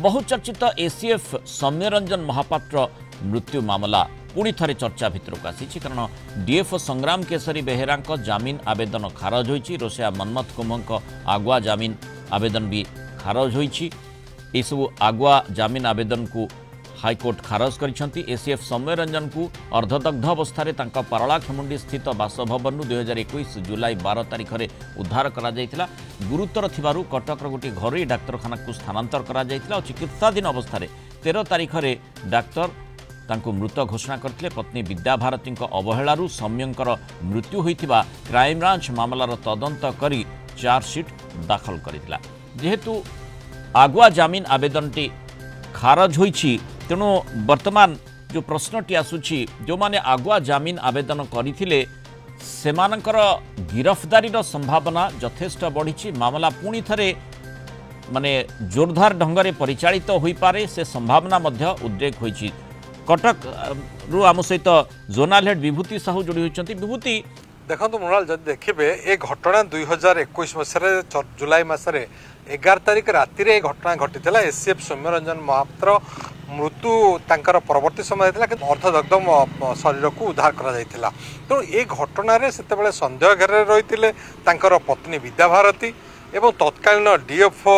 बहुचर्चित एसीएफ सौम्यरंजन महापात्र मृत्यु मामला पुणी थे चर्चा भितर आसी कारण डीएफओ संग्राम केसरी बेहेरा जमीन आवेदन खारज होती रोसैया मन्मथ कुंभ आगुआ जमीन आवेदन भी खारज होती सबू आगुआ जमीन आवेदन को हाईकोर्ट खारज कर एसीएफ सौम्यरंजन को अर्धदग्ध अवस्था पारला खेमुंडी स्थित बासभवन 2021 जुलाई 12 तारिख में उद्धार करा गुरुतर थिबारु कटक गोटे घरोई डाक्तरखाना को स्थानांतर करा और चिकित्साधीन अवस्था 13 तारिख में डाक्तर तांको मृत घोषणा करते पत्नी विद्याभारती अवहेलू सौम्यंकर मृत्यु होइथिबा क्राइमब्रांच मामलार तदंत करी चार्जसीट दाखल करथिला जेहेतु आगुआ जमीन आवेदनटी खारज होइछि तेणु वर्तमान जो प्रश्नटी आसुछि जो माने आगुआ जमीन आवेदन करथिले सेमानकर गिरफ्तारीर संभावना यथेष्ट बढ़ी मामला पुणी थे माने जोरदार ढंगरे परिचालित होई पारे से संभावना मध्य उद्रेक होइछि। कटक रु आम सहित जोनाल हेड विभूति साहू जोड़ी होइछन्ति। विभूति देखो मृणाल जब देखिए ये घटना 2021 मसीह जुलाई मसरे 11 तारिख राति रे घटना घटी एसीएफ सौम्यरंजन महापात्र मृत्यु तांकर परवर्ती समय अर्धदग्ध शरीर को उद्धार करा तेणु ये घटन से सन्देह घेर रही पत्नी विद्याभारती एवं तत्कालीन डीएफओ